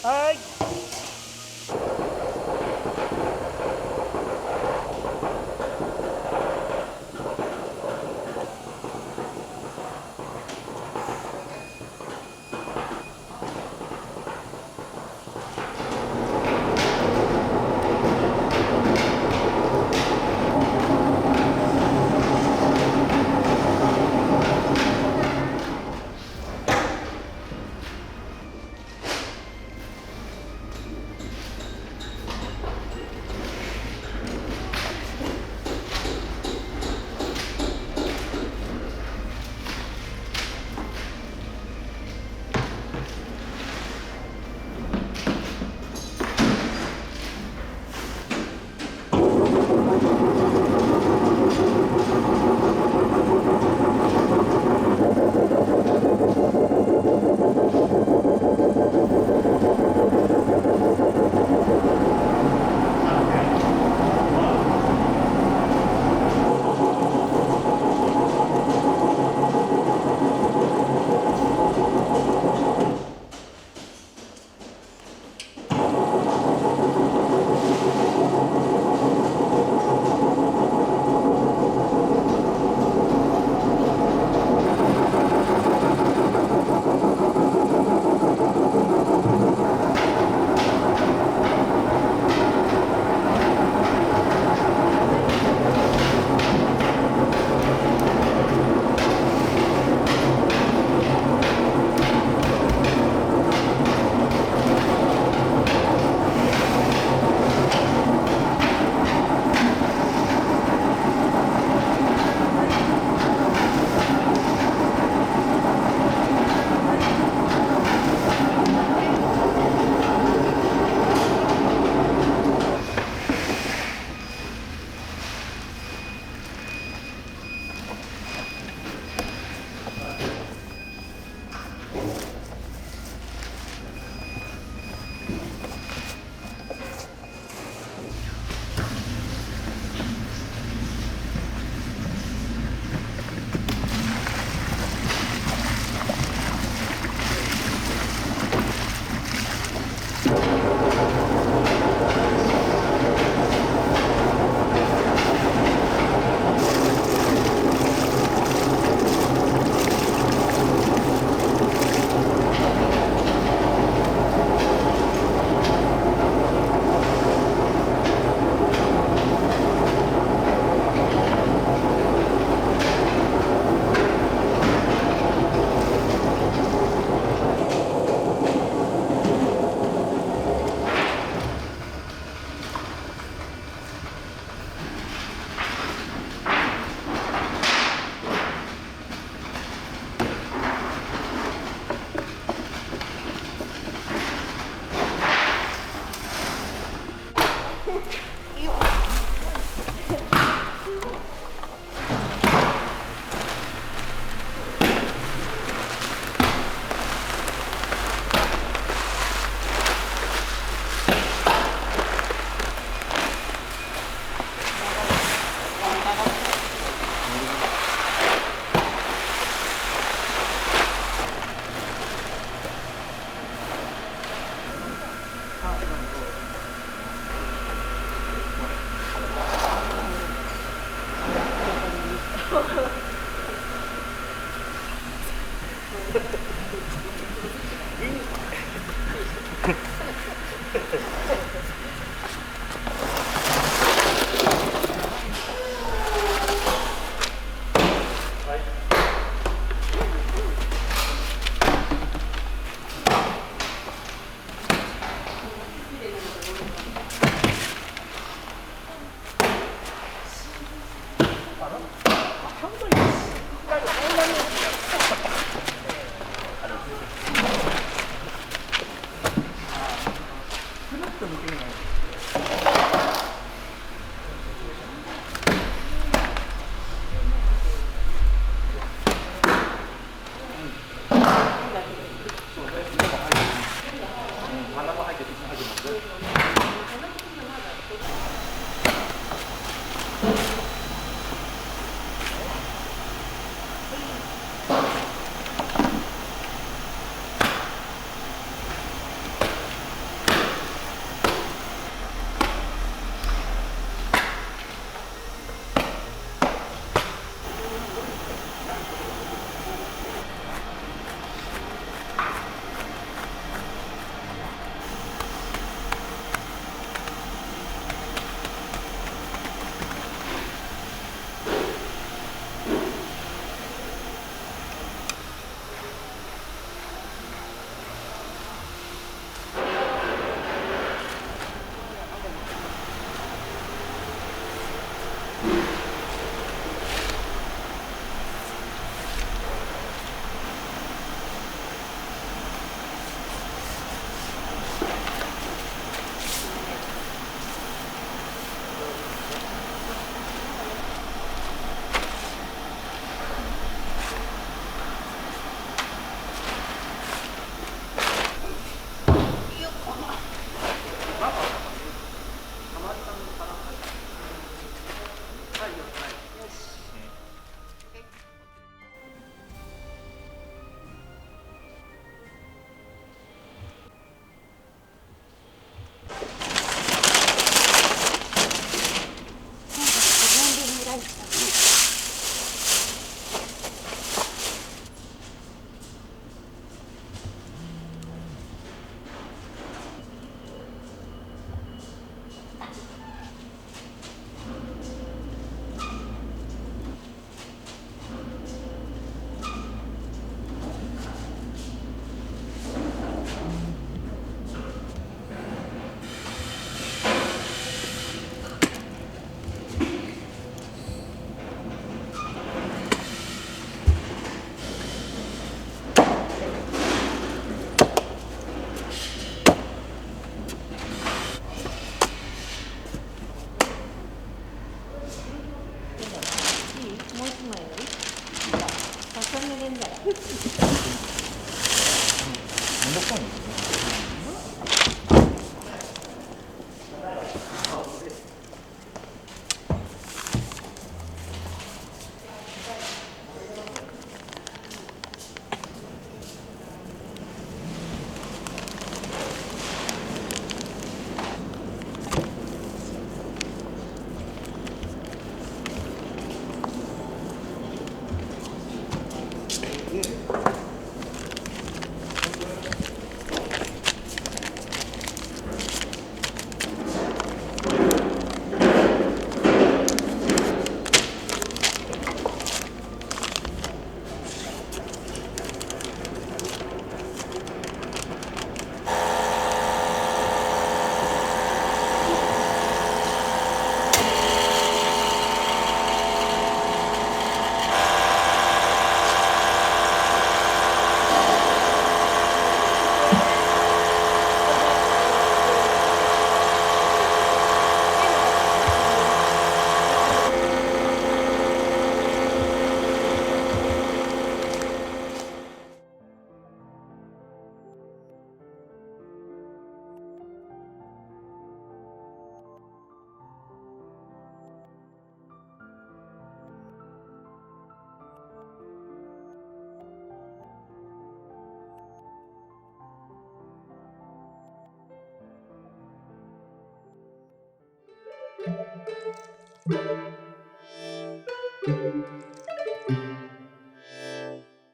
はい。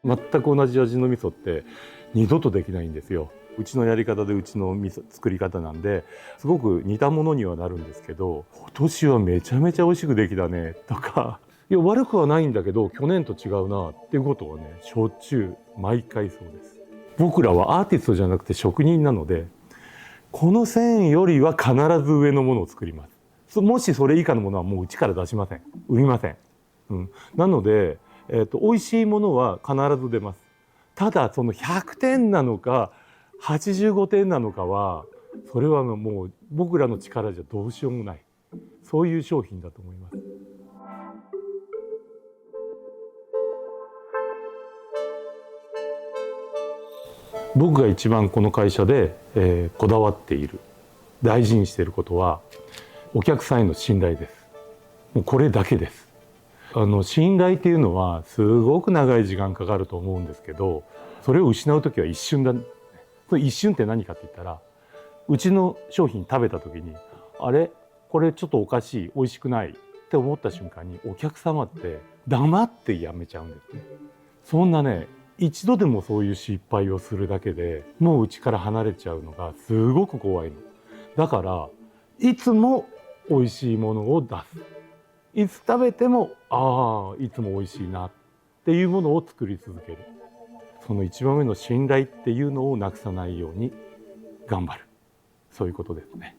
全く同じ味の味噌って二度とできないんですよ。うちのやり方でうちの味噌作り方なんですごく似たものにはなるんですけど、今年はめちゃめちゃ美味しくできたねとか、いや悪くはないんだけど去年と違うなっていうことはね、しょっちゅう毎回そうです。僕らはアーティストじゃなくて職人なので、この線よりは必ず上のものを作ります。もしそれ以下のものはもううちから出しません。売りません。なので、美味しいものは必ず出ます。ただその100点なのか85点なのかは、それはもう僕らの力じゃどうしようもない、そういう商品だと思います。僕が一番この会社で、こだわっている、大事にしていることはお客さんへの信頼です。もうこれだけです。信頼っていうのはすごく長い時間かかると思うんですけど、それを失う時は一瞬だ。その一瞬って何かって言ったら、うちの商品食べた時に、あれこれちょっとおかしい、美味しくないって思った瞬間に、お客様って黙ってやめちゃうんですね。そんなね、一度でもそういう失敗をするだけでもううちから離れちゃうのがすごく怖いの。だからいつも美味しいものを出す。いつ食べてもいつも美味しいなっていうものを作り続ける。その一番目の信頼っていうのをなくさないように頑張る。そういうことですね。